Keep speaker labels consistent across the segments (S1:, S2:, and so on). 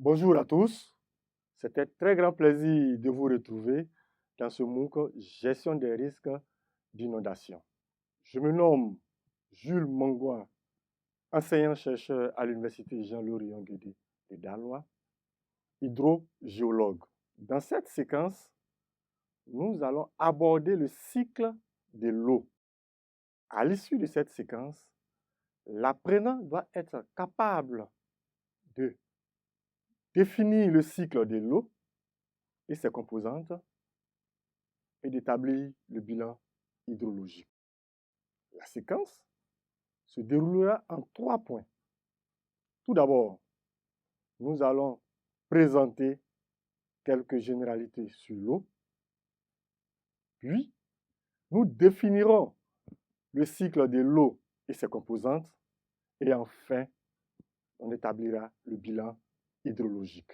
S1: Bonjour à tous, c'est un très grand plaisir de vous retrouver dans ce MOOC Gestion des risques d'inondation. Je me nomme Jules Mangwa, enseignant-chercheur à l'Université Jean-Laurion Guédé de Daloa, hydrogéologue. Dans cette séquence, nous allons aborder le cycle de l'eau. À l'issue de cette séquence, l'apprenant doit être capable de définir le cycle de l'eau et ses composantes et d'établir le bilan hydrologique. La séquence se déroulera en 3 points. Tout d'abord, nous allons présenter quelques généralités sur l'eau, puis nous définirons le cycle de l'eau et ses composantes, et enfin, on établira le bilan hydrologique.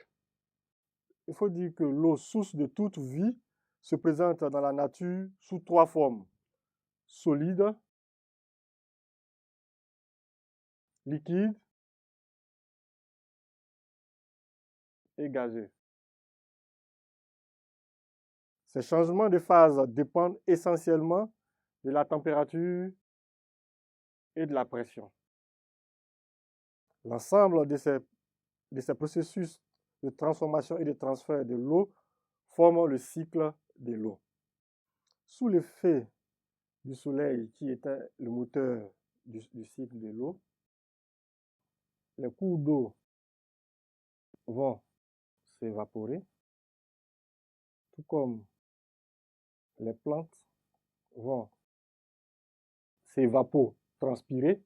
S1: Il faut dire que l'eau, source de toute vie, se présente dans la nature sous 3 formes: solide, liquide et gazeux. Ces changements de phase dépendent essentiellement de la température et de la pression. L'ensemble de ces processus de transformation et de transfert de l'eau forment le cycle de l'eau. Sous l'effet du soleil, qui était le moteur du cycle de l'eau, les cours d'eau vont s'évaporer, tout comme les plantes vont s'évapotranspirer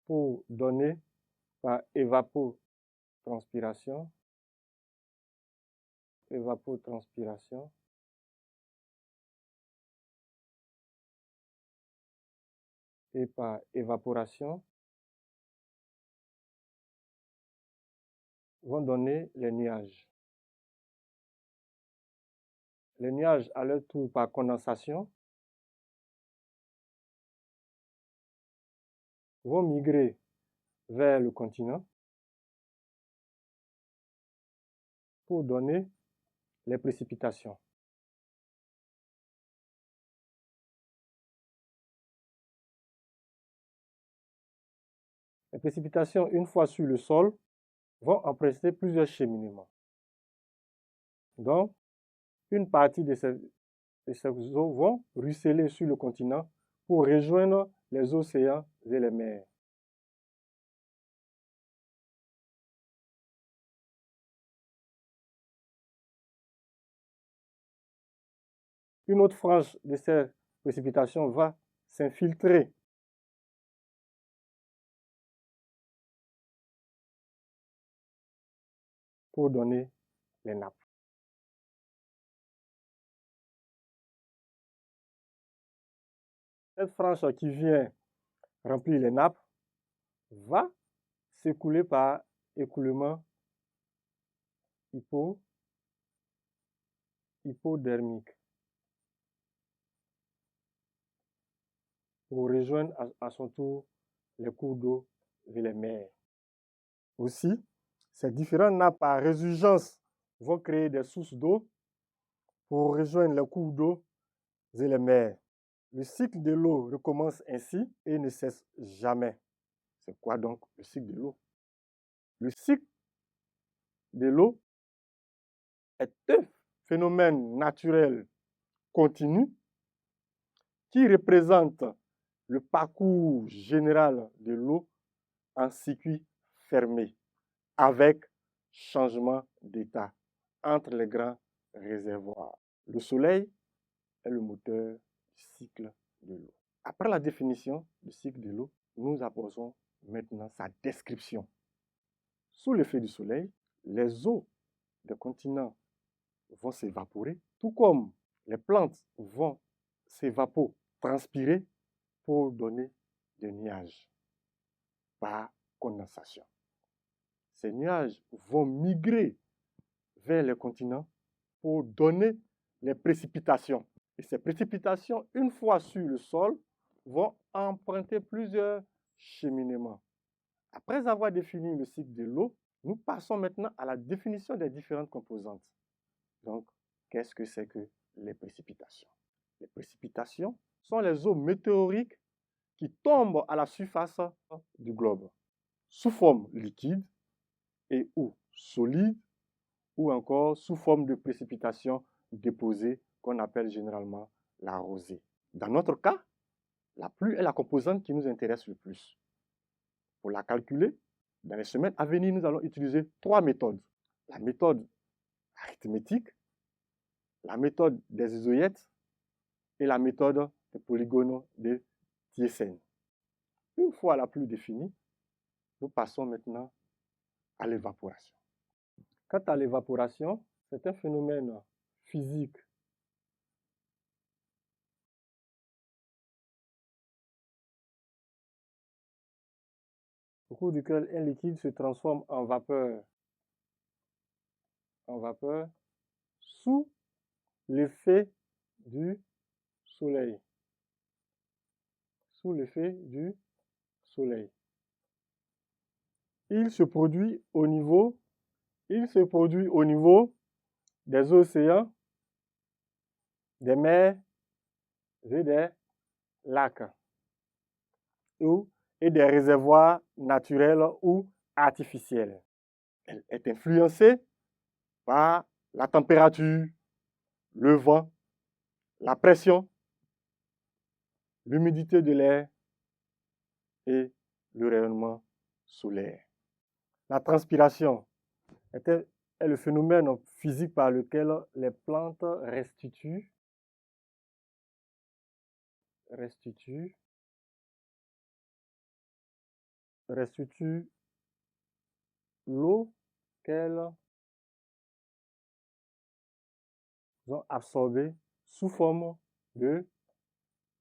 S1: pour donner par évapotranspiration, et par évaporation vont donner les nuages. Les nuages, à leur tour, par condensation, vont migrer vers le continent pour donner les précipitations. Les précipitations, une fois sur le sol, vont emprunter plusieurs cheminements. Donc, une partie de ces eaux vont ruisseler sur le continent pour rejoindre les océans et les mers. Une autre frange de ces précipitations va s'infiltrer pour donner les nappes. Cette frange qui vient remplir les nappes va s'écouler par écoulement hypodermique pour rejoindre à son tour les cours d'eau et les mers. Aussi, ces différentes nappes par résurgence vont créer des sources d'eau pour rejoindre les cours d'eau et les mers. Le cycle de l'eau recommence ainsi et ne cesse jamais. C'est quoi donc le cycle de l'eau? Le cycle de l'eau est un phénomène naturel continu qui représente le parcours général de l'eau en circuit fermé avec changement d'état entre les grands réservoirs. Le soleil est le moteur du cycle de l'eau. Après la définition du cycle de l'eau, nous abordons maintenant sa description. Sous l'effet du soleil, les eaux des continents vont s'évaporer, tout comme les plantes vont s'évapotranspirer pour donner des nuages par condensation. Ces nuages vont migrer vers les continents pour donner les précipitations. Et ces précipitations, une fois sur le sol, vont emprunter plusieurs cheminements. Après avoir défini le cycle de l'eau, Nous passons maintenant à la définition des différentes composantes. Donc, qu'est-ce que c'est que les précipitations? Les précipitations sont les eaux météoriques qui tombent à la surface du globe sous forme liquide et ou solide ou encore sous forme de précipitations déposées qu'on appelle généralement la rosée. Dans notre cas, la pluie est la composante qui nous intéresse le plus. Pour la calculer, dans les semaines à venir, nous allons utiliser 3 méthodes. La méthode arithmétique, la méthode des isoïètes et la méthode des polygones de Thiessen. Une fois la pluie définie, nous passons maintenant à l'évaporation. Quant à l'évaporation, c'est un phénomène physique au cours duquel un liquide se transforme en vapeur sous l'effet du soleil. Sous l'effet du soleil. Il se produit au niveau des océans, des mers et des lacs et des réservoirs naturels ou artificiels. Elle est influencée par la température, le vent, la pression, l'humidité de l'air et le rayonnement solaire. La transpiration est le phénomène physique par lequel les plantes restituent l'eau qu'elles ont absorbée sous forme de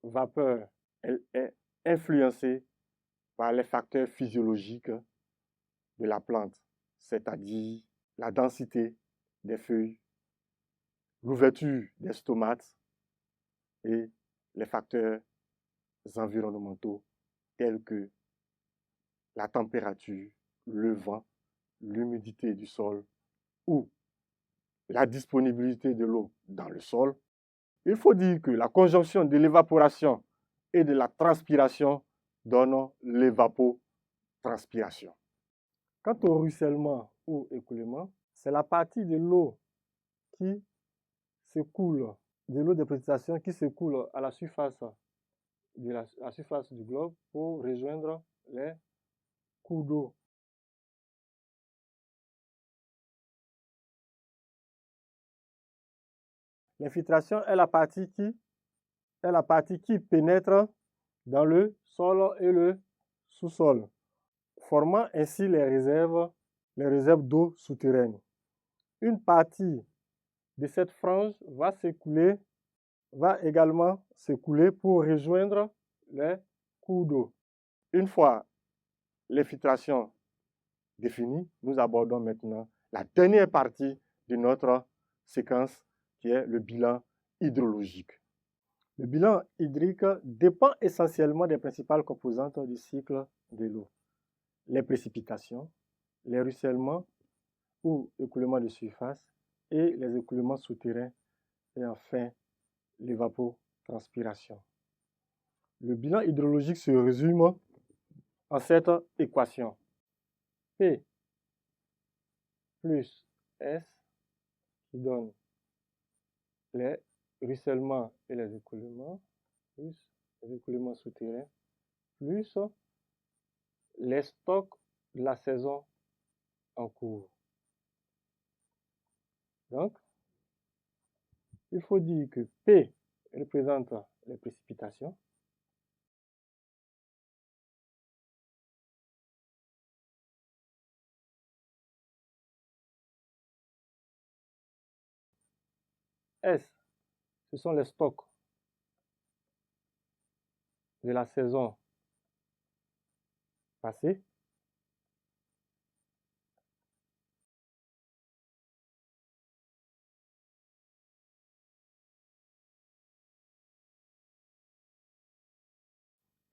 S1: vapeur. Elle est influencée par les facteurs physiologiques de la plante, c'est-à-dire la densité des feuilles, l'ouverture des stomates et les facteurs environnementaux tels que la température, le vent, l'humidité du sol ou la disponibilité de l'eau dans le sol. Il faut dire que la conjonction de l'évaporation et de la transpiration donne l'évapotranspiration. Quant au ruissellement ou écoulement, c'est la partie de l'eau qui s'écoule, de l'eau de précipitation qui s'écoule à la surface du globe pour rejoindre les cours d'eau. L'infiltration est la partie qui pénètre dans le sol et le sous-sol, formant ainsi les réserves d'eau souterraines. Une partie de cette frange va également s'écouler pour rejoindre les cours d'eau. Une fois l'infiltration définie, nous abordons maintenant la dernière partie de notre séquence qui est le bilan hydrologique. Le bilan hydrique dépend essentiellement des principales composantes du cycle de l'eau. Les précipitations, les ruissellements ou écoulements de surface et les écoulements souterrains et enfin l'évapotranspiration. Le bilan hydrologique se résume en cette équation. P plus S qui donne les ruissellements et les écoulements, plus les écoulements souterrains, plus les stocks de la saison en cours. Donc, il faut dire que P représente les précipitations, S, ce sont les stocks de la saison passée,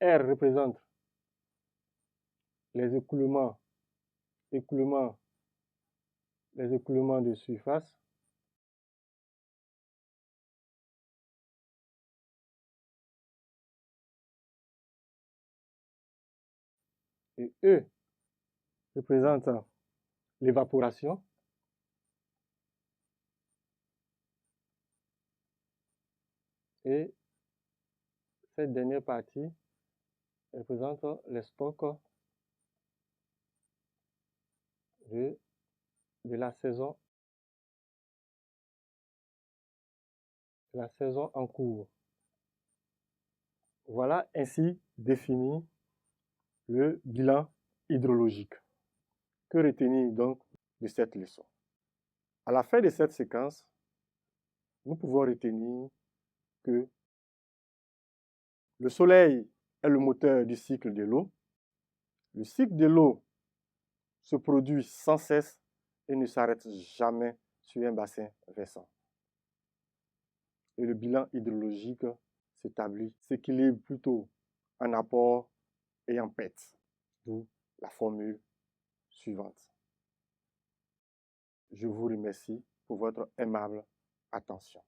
S1: R représente les écoulements les écoulements de surface, et E représente l'évaporation, et cette dernière partie représente les stocks de la saison en cours. Voilà ainsi défini le bilan hydrologique. Que retenir donc de cette leçon? À la fin de cette séquence, nous pouvons retenir que le soleil est le moteur du cycle de l'eau. Le cycle de l'eau se produit sans cesse et ne s'arrête jamais sur un bassin versant. Et le bilan hydrologique s'équilibre plutôt en apport et en perte, d'où la formule suivante. Je vous remercie pour votre aimable attention.